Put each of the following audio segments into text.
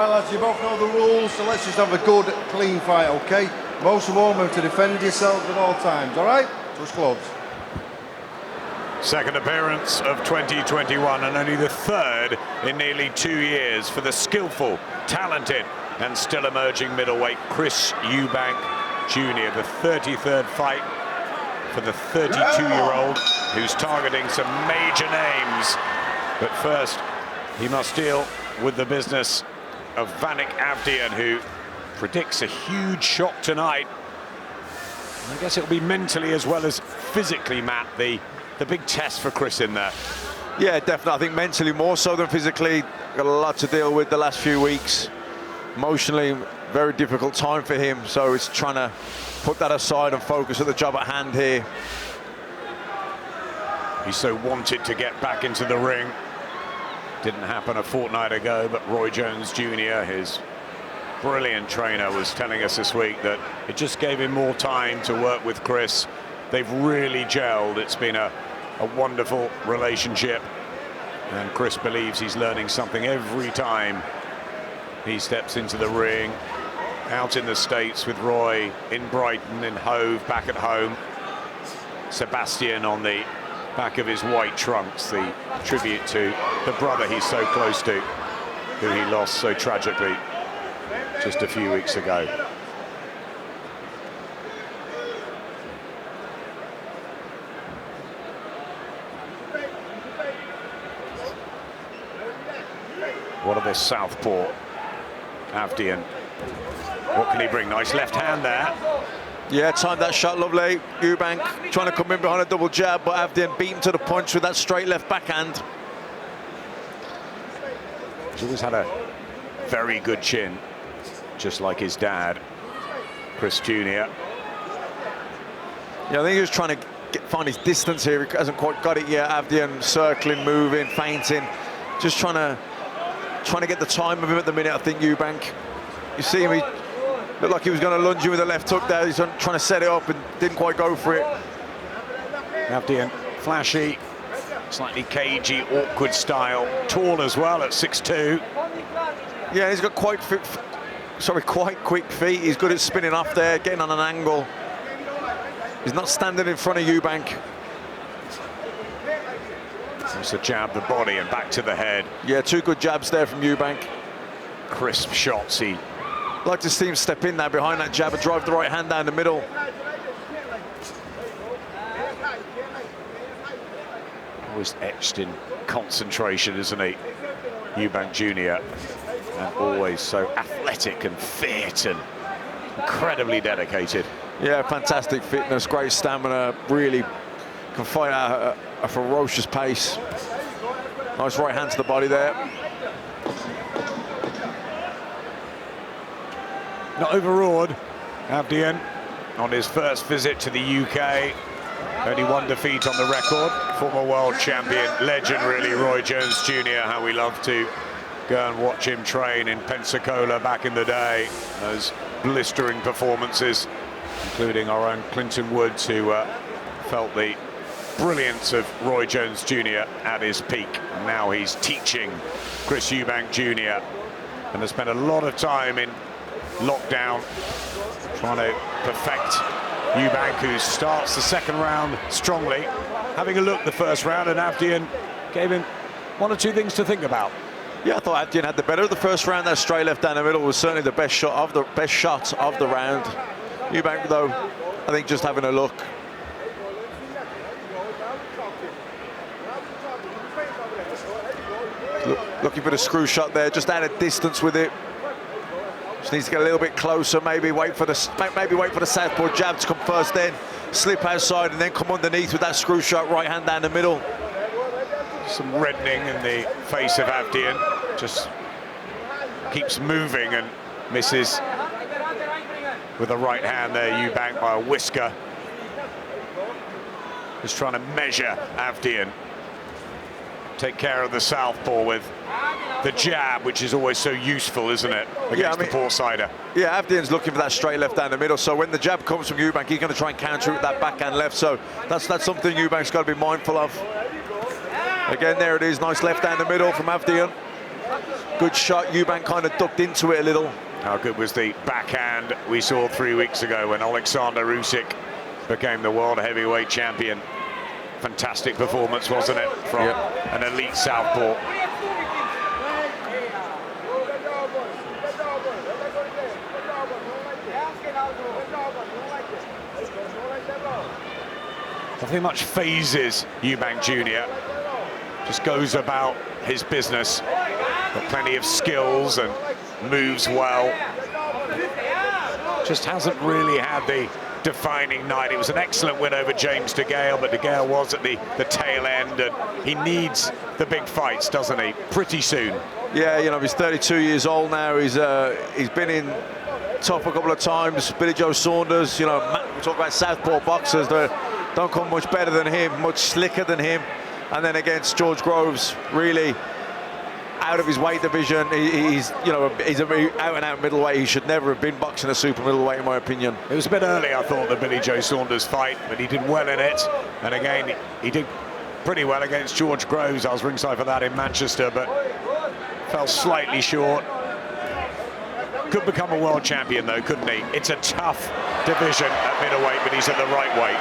Right, lads, you both know the rules, so let's just have a good, clean fight, okay? Most of all, remember to defend yourselves at all times, all right? Touch gloves. Second appearance of 2021 and only the third in nearly 2 years for the skillful, talented and still emerging middleweight Chris Eubank Jr. The 33rd fight for the 32-year-old who's targeting some major names. But first, he must deal with the business of Wanik Awdijan, who predicts a huge shock tonight. I guess it'll be mentally as well as physically, Matt, the big test for Chris in there. Yeah, definitely. I think mentally more so than physically. Got a lot to deal with the last few weeks. Emotionally, very difficult time for him. So it's trying to put that aside and focus at the job at hand here. He so wanted to get back into the ring. Didn't happen a fortnight ago, but Roy Jones Jr., his brilliant trainer, was telling us this week that it just gave him more time to work with Chris. They've really gelled. It's been a wonderful relationship. And Chris believes he's learning something every time he steps into the ring. Out in the States with Roy, in Brighton, in Hove, back at home. Sebastian on the back of his white trunks, the tribute to the brother he's so close to, who he lost so tragically just a few weeks ago. What of this southpaw, Awdijan? What can he bring? Nice left hand there. Yeah, timed that shot lovely. Eubank trying to come in behind a double jab, but Awdijan beat him to the punch with that straight left backhand. He's always had a very good chin, just like his dad, Chris Jr. Yeah, I think he was trying to find his distance here. He hasn't quite got it yet. Awdijan circling, moving, feinting, just trying to get the time of him at the minute. I think Eubank, you see him, he looked like he was going to lunge in with a left hook there. He's trying to set it up and didn't quite go for it. Awdijan, flashy, slightly cagey, awkward style, tall as well at 6'2". Yeah, he's got quite quick feet. He's good at spinning off there, getting on an angle. He's not standing in front of Eubank. Just a jab the body and back to the head. Yeah, two good jabs there from Eubank. Crisp shots. He like to see him step in there behind that jab and drive the right hand down the middle. Always etched in concentration, isn't he? Eubank Jr. And always so athletic and fit and incredibly dedicated. Yeah, fantastic fitness, great stamina, really can fight at a ferocious pace. Nice right hand to the body there. Not overawed, Awdijan on his first visit to the UK. Only one defeat on the record. Former world champion, legend really, Roy Jones Jr. How we love to go and watch him train in Pensacola back in the day. Those blistering performances, including our own Clinton Woods, who felt the brilliance of Roy Jones Jr. at his peak. And now he's teaching Chris Eubank Jr. and has spent a lot of time in lockdown trying to perfect Eubank, who starts the second round strongly, having a look the first round, and Awdijan gave him one or two things to think about. Yeah, I thought Awdijan had the better of the first round. That straight left down the middle was certainly the best shot of the round. Eubank, though, I think just having a look. Looking for the screw shot there, just out of distance with it. Just needs to get a little bit closer, maybe wait for the southpaw jab to come first, then slip outside and then come underneath with that screw shot, right hand down the middle. Some reddening in the face of Awdijan, just keeps moving and misses with the right hand there. Eubank by a whisker, just trying to measure Awdijan. Take care of the southpaw with the jab, which is always so useful, isn't it, against the poor-sider? Yeah, Awdijan's looking for that straight left down the middle, so when the jab comes from Eubank, he's going to try and counter it with that backhand left, so that's something Eubank's got to be mindful of. Again, there it is, nice left down the middle from Awdijan. Good shot. Eubank kind of ducked into it a little. How good was the backhand we saw 3 weeks ago when Alexander Usyk became the world heavyweight champion? Fantastic performance, wasn't it, from an elite southpaw? Nothing much phases Eubank Jr. Just goes about his business. Got plenty of skills and moves well. Just hasn't really had the defining night. It was an excellent win over James De Gale, but De Gale was at the tail end, and he needs the big fights, doesn't he? Pretty soon. Yeah, you know, he's 32 years old now. He's been in top a couple of times. Billy Joe Saunders, you know, we talk about southpaw boxers. They don't come much better than him, much slicker than him. And then against George Groves, really out of his weight division. He's a very out-and-out middleweight. He should never have been boxing a super middleweight, in my opinion. It was a bit early, I thought, the Billy Joe Saunders fight, but he did well in it. And again, he did pretty well against George Groves. I was ringside for that in Manchester, but fell slightly short. Could become a world champion, though, couldn't he? It's a tough division at middleweight, but he's at the right weight.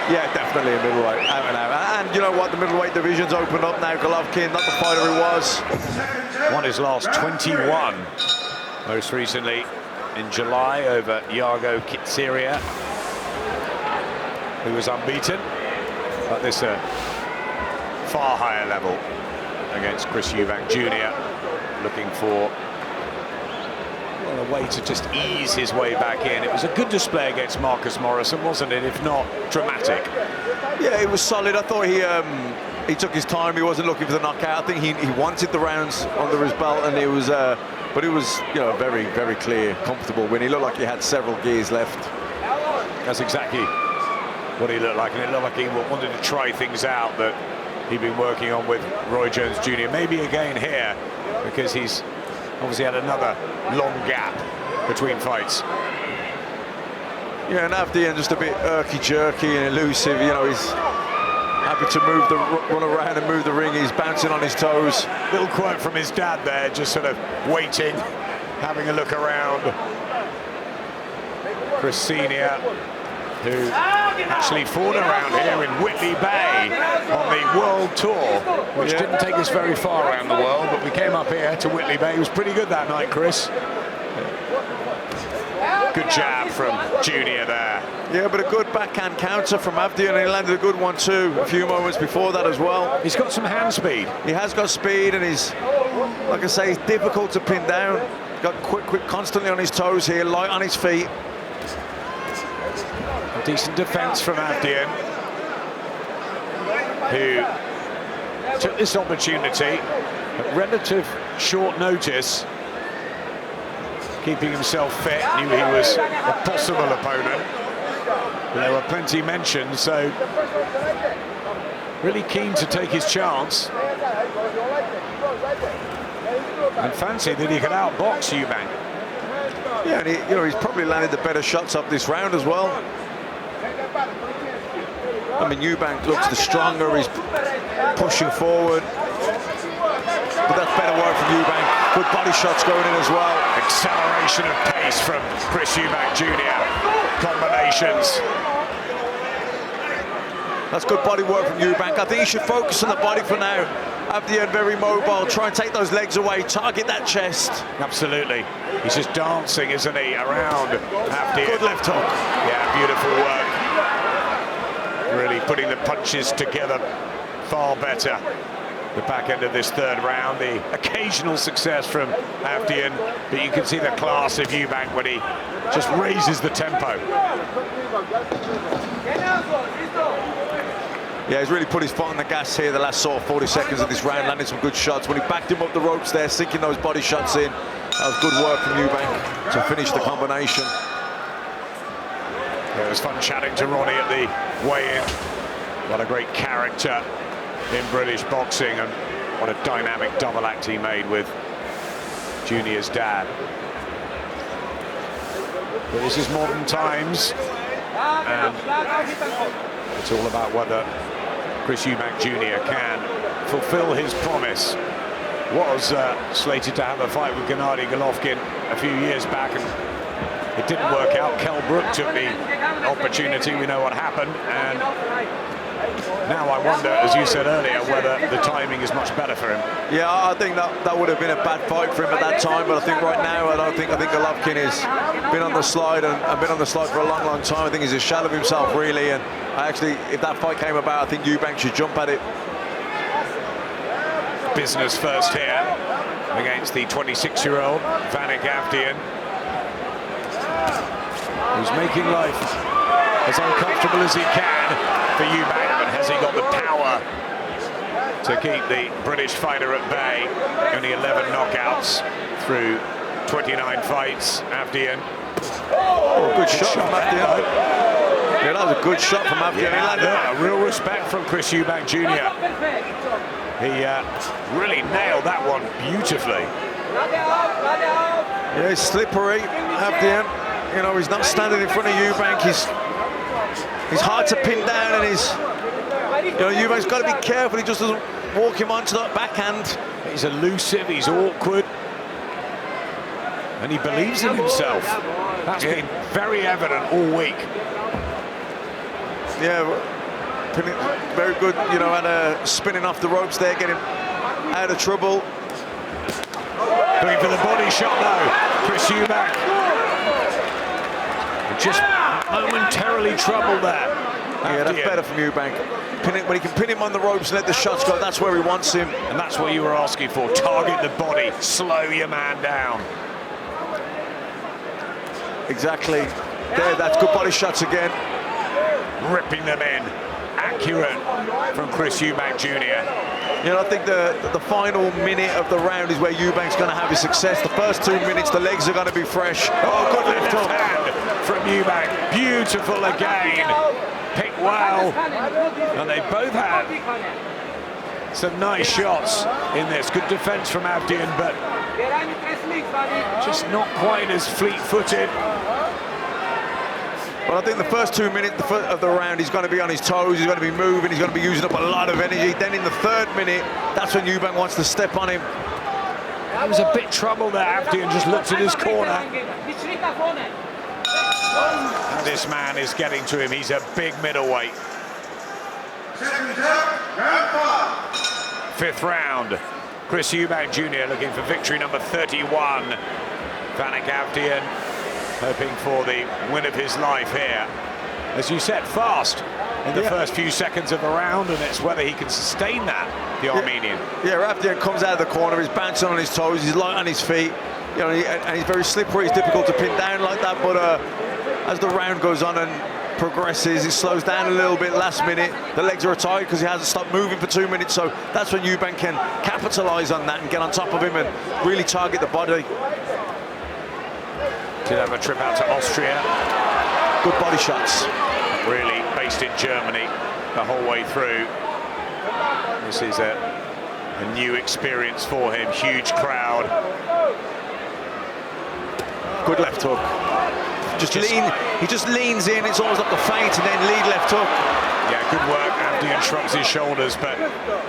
Yeah, definitely a middleweight, out and out. And you know what, the middleweight division's opened up now. Golovkin, not the fighter he was. Won his last 21, most recently in July over Iago Kitseria, who was unbeaten. But this far higher level against Chris Eubank Jr. Looking for a way to just ease his way back in. It was a good display against Marcus Morrison, wasn't it, if not dramatic? Yeah, it was solid. I thought he took his time. He wasn't looking for the knockout. I think he wanted the rounds under his belt, and it was but it was, you know, a very, very clear, comfortable win. He looked like he had several gears left. That's exactly what he looked like, and it looked like he wanted to try things out that he'd been working on with Roy Jones Jr. Maybe again here, because he's obviously had another long gap between fights. Yeah, and Awdijan just a bit jerky and elusive. You know, he's happy to run around and move the ring. He's bouncing on his toes. Little quote from his dad there, just sort of waiting, having a look around. Chris Senior, who actually fought around here in Whitley Bay on the World Tour, which didn't take us very far around the world, but we came up here to Whitley Bay. It was pretty good that night, Chris. Good jab from Junior there. Yeah, but a good backhand counter from Awdijan, and he landed a good one too a few moments before that as well. He's got some hand speed. He has got speed, and he's, like I say, he's difficult to pin down. Got quick, constantly on his toes here, light on his feet. A decent defense from Awdijan, who took this opportunity at relative short notice, keeping himself fit, knew he was a possible opponent. There were plenty mentioned, so really keen to take his chance and fancy that he could outbox Eubank. Yeah, and he's probably landed the better shots up this round as well. I mean, Eubank looks the stronger, he's pushing forward. But that's better work from Eubank. Good body shots going in as well. Acceleration of pace from Chris Eubank Jr. Combinations. That's good body work from Eubank. I think he should focus on the body for now. Awdijan very mobile, try and take those legs away, target that chest. Absolutely. He's just dancing, isn't he, around Awdijan. Good left hook. Yeah, beautiful work. Really putting the punches together far better. The back end of this third round, the occasional success from Awdijan, but you can see the class of Eubank when he just raises the tempo. Yeah, he's really put his foot on the gas here the last sort of 40 seconds of this round, landing some good shots. When he backed him up the ropes there, sinking those body shots in, that was good work from Eubank to finish the combination. Yeah, it was fun chatting to Ronnie at the weigh-in. What a great character in British boxing, and what a dynamic double act he made with Junior's dad. But this is modern times, and it's all about whether Chris Eubank Jr. can fulfill his promise was slated to have a fight with Gennady Golovkin a few years back, and it didn't work out. Kell Brook took the opportunity. We know what happened, and now I wonder, as you said earlier, whether the timing is much better for him. Yeah, I think that would have been a bad fight for him at that time, but I think right now, I think Golovkin has been on the slide and been on the slide for a long, long time. I think he's a shell of himself, really, and if that fight came about, I think Eubank should jump at it. Business first here against the 26-year-old Wanik Awdijan, who's making life as uncomfortable as he can for Eubank, but has he got the power to keep the British fighter at bay? Only 11 knockouts through 29 fights. Awdijan. Oh, good shot from Awdijan. Yeah, that was a good shot from Awdijan. Yeah, a real respect from Chris Eubank Jr. He really nailed that one beautifully. Yeah, he's slippery, Awdijan. You know, he's not standing in front of Eubank. He's hard to pin down, and Eubank's got to be careful. He just doesn't walk him onto that backhand. He's elusive, he's awkward, and he believes in himself. That's been very evident all week. Yeah, very good, you know, and spinning off the ropes there, getting out of trouble. Going for the body shot though, Chris Eubank. Just momentarily trouble there. Yeah, that's better from Eubank. When he can pin him on the ropes and let the shots go, that's where he wants him. And that's what you were asking for. Target the body, slow your man down. Exactly. There, that's good body shots again. Ripping them in. Accurate from Chris Eubank Jr. You know, I think the final minute of the round is where Eubank's going to have his success. The first 2 minutes, the legs are going to be fresh. Oh, good left hand from Eubank. Beautiful again. Picked well. And they both had some nice shots in this. Good defense from Awdijan, but just not quite as fleet-footed. Well, I think the first 2 minutes of the round, he's going to be on his toes, he's going to be moving, he's going to be using up a lot of energy. Then in the third minute, that's when Eubank wants to step on him. There was a bit trouble there. Awdijan just looked at his corner. And this man is getting to him. He's a big middleweight. Fifth round. Chris Eubank Jr. looking for victory number 31. Wanik Awdijan hoping for the win of his life here. As you said, fast in the first few seconds of the round, and it's whether he can sustain that, the Armenian. Yeah, Awdijan comes out of the corner, he's bouncing on his toes, he's light on his feet, you know, and he's very slippery. It's difficult to pin down like that, but as the round goes on and progresses, he slows down a little bit last minute. The legs are tired because he hasn't stopped moving for 2 minutes, so that's when Eubank can capitalize on that and get on top of him and really target the body. Did have a trip out to Austria. Good body shots. Really based in Germany the whole way through. This is a new experience for him. Huge crowd. Good left hook. He just leans in. It's almost like a feint, and then lead left hook. Yeah, good work. Awdijan shrugs his shoulders, but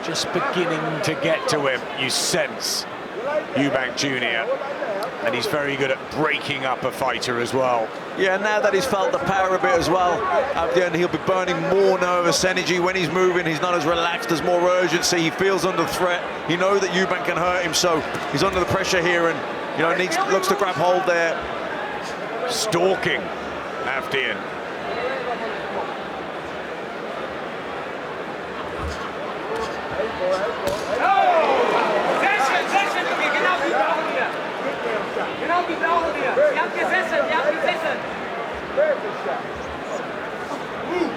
just beginning to get to him. You sense Eubank Jr. And he's very good at breaking up a fighter as well. Yeah, now that he's felt the power a bit as well, Awdijan, he'll be burning more nervous energy. When he's moving, he's not as relaxed, there's more urgency, he feels under threat. He knows that Eubank can hurt him, so he's under the pressure here and, you know, looks to grab hold there. Stalking Awdijan.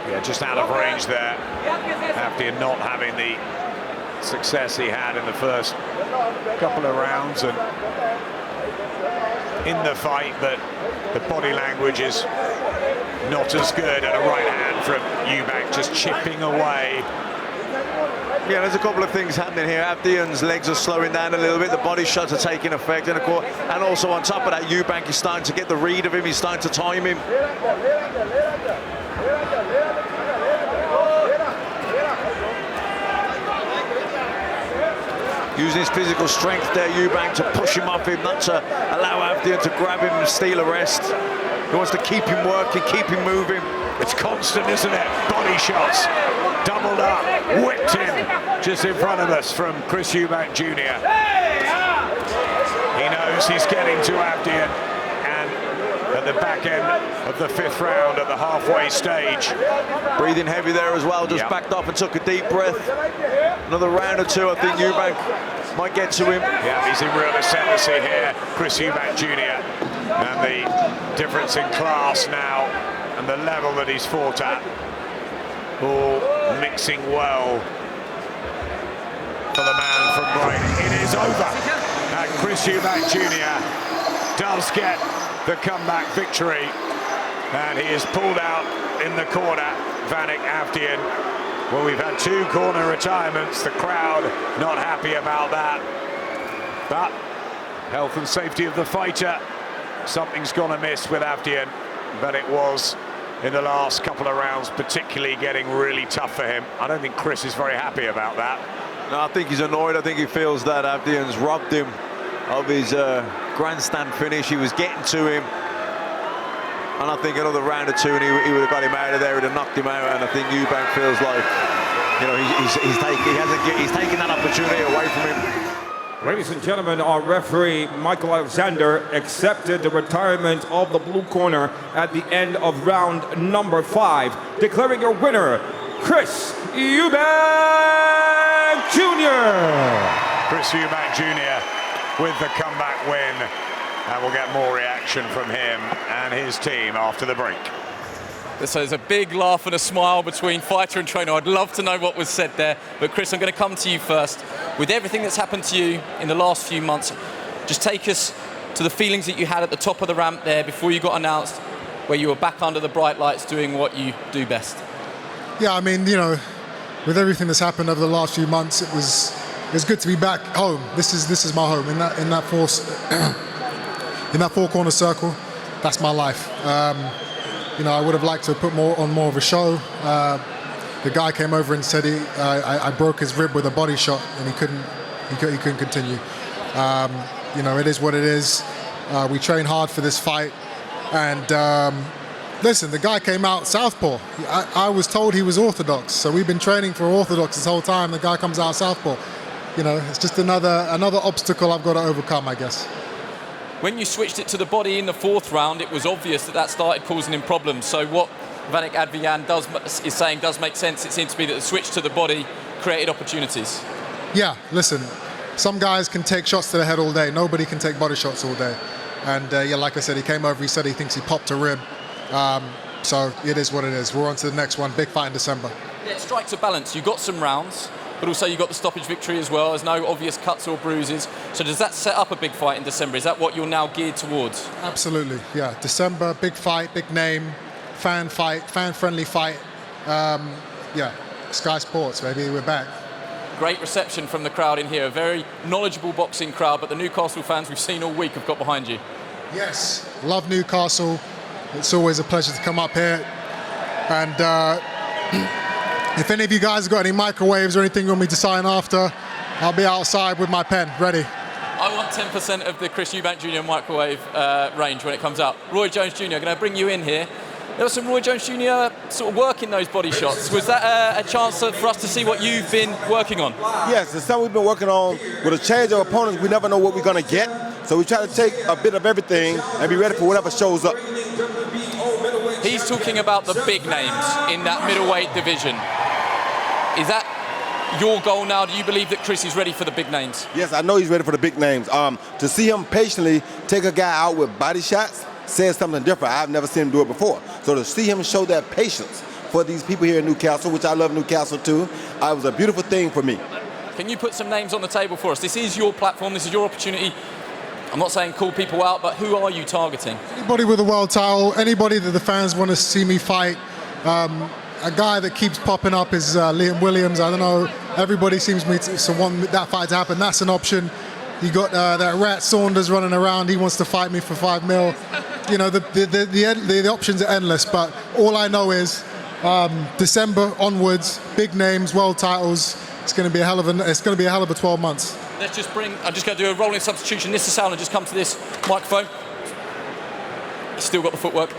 Yeah, just out of range there. Awdijan not having the success he had in the first couple of rounds and in the fight, but the body language is not as good, and a right hand from Eubank just chipping away. Yeah, there's a couple of things happening here. Awdijan's legs are slowing down a little bit, the body shots are taking effect, and of course, and also on top of that, Eubank is starting to get the read of him, he's starting to time him. Using his physical strength there, Eubank, to push him off him, not to allow Awdijan to grab him and steal a rest. He wants to keep him working, keep him moving. It's constant, isn't it? Body shots, doubled up, whipped in just in front of us from Chris Eubank Jr. He knows he's getting to Awdijan, and at the back end of the 5th round, at the halfway stage. Breathing heavy there as well, just backed off and took a deep breath. Another round or two, I think Eubank might get to him. Yeah, he's in real ascendancy here, Chris Eubank Jr. And the difference in class now and the level that he's fought at, all mixing well for the man from Brighton. It is over, and Chris Eubank Jr. does get the comeback victory, and he is pulled out in the corner, Wanik Awdijan. Well, we've had 2 corner retirements, the crowd not happy about that, but health and safety of the fighter, something's gone amiss with Awdijan, but it was in the last couple of rounds particularly getting really tough for him. I don't think Chris is very happy about that. No, I think he's annoyed. I think he feels that Awdijan's robbed him of his grandstand finish. He was getting to him, and I think another round or 2 and he would have got him out of there, he'd have knocked him out. And I think Eubank feels like, you know, he's taking that opportunity away from him. Ladies and gentlemen, our referee, Michael Alexander, accepted the retirement of the blue corner at the end of round number 5, declaring your winner, Chris Eubank Jr. Chris Eubank Jr. with the comeback win, and we'll get more reaction from him and his team after the break. So there's a big laugh and a smile between fighter and trainer. I'd love to know what was said there, but Chris, I'm going to come to you first. With everything that's happened to you in the last few months, just take us to the feelings that you had at the top of the ramp there before you got announced, where you were back under the bright lights doing what you do best. Yeah, I mean, you know, with everything that's happened over the last few months, it was good to be back home. This is my home in that four corner circle. That's my life. You know, I would have liked to have put more of a show. The guy came over and said I broke his rib with a body shot, and he couldn't continue. You know, it is what it is. We train hard for this fight, and listen, the guy came out southpaw. I was told he was orthodox, so we've been training for orthodox this whole time. The guy comes out southpaw. You know, it's just another obstacle I've got to overcome, I guess. When you switched it to the body in the 4th round, it was obvious that started causing him problems. So what Wanik Awdijan is saying does make sense. It seems to be that the switch to the body created opportunities. Yeah, listen, some guys can take shots to the head all day. Nobody can take body shots all day. And yeah, like I said, he came over, he said he thinks he popped a rib. So it is what it is. We're on to the next one, big fight in December. Yeah, it strikes a balance. You got some rounds, but also you got the stoppage victory as well. There's no obvious cuts or bruises. So does that set up a big fight in December? Is that what you're now geared towards? Absolutely, yeah. December, big fight, big name, fan fight, fan-friendly fight. Yeah, Sky Sports, baby, we're back. Great reception from the crowd in here. A very knowledgeable boxing crowd, but the Newcastle fans we've seen all week have got behind you. Yes, love Newcastle. It's always a pleasure to come up here. And if any of you guys have got any microwaves or anything you want me to sign after, I'll be outside with my pen, ready. I want 10% of the Chris Eubank Jr. microwave range when it comes out. Roy Jones Jr., going to bring you in here. There was some Roy Jones Jr. sort of working those body shots. Was that a chance for us to see what you've been working on? Yes, it's something we've been working on. With a change of opponents, we never know what we're going to get. So we try to take a bit of everything and be ready for whatever shows up. He's talking about the big names in that middleweight division. Is that your goal now? Do you believe that Chris is ready for the big names? Yes, I know he's ready for the big names. To see him patiently take a guy out with body shots says something different. I've never seen him do it before. So to see him show that patience for these people here in Newcastle, which I love Newcastle too, it was a beautiful thing for me. Can you put some names on the table for us? This is your platform. This is your opportunity. I'm not saying call people out, but who are you targeting? Anybody with a world title, anybody that the fans want to see me fight. A guy that keeps popping up is Liam Williams. I don't know, everybody seems to want that fight to happen. That's an option. You got that rat Saunders running around. He wants to fight me for $5 million. You know, the options are endless, but all I know is December onwards, big names, world titles. It's going to be a hell of a 12 months. let's just bring, I'm just going to do a rolling substitution. This is Sal, and just come to this microphone. He's still got the footwork.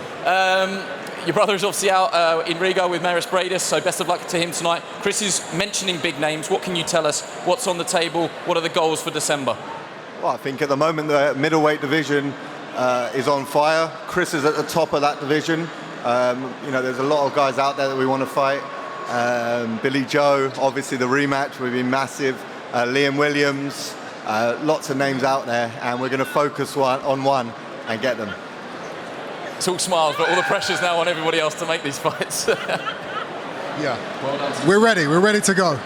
Your brother is obviously out in Riga with Maris Bradis, so best of luck to him tonight. Chris is mentioning big names. What can you tell us? What's on the table? What are the goals for December? Well, I think at the moment the middleweight division is on fire. Chris is at the top of that division. You know, there's a lot of guys out there that we want to fight. Billy Joe, obviously the rematch would be massive. Liam Williams, lots of names out there, and we're going to focus on one and get them. It's all smiles, but all the pressure's now on everybody else to make these fights. Yeah. Well done. We're ready to go.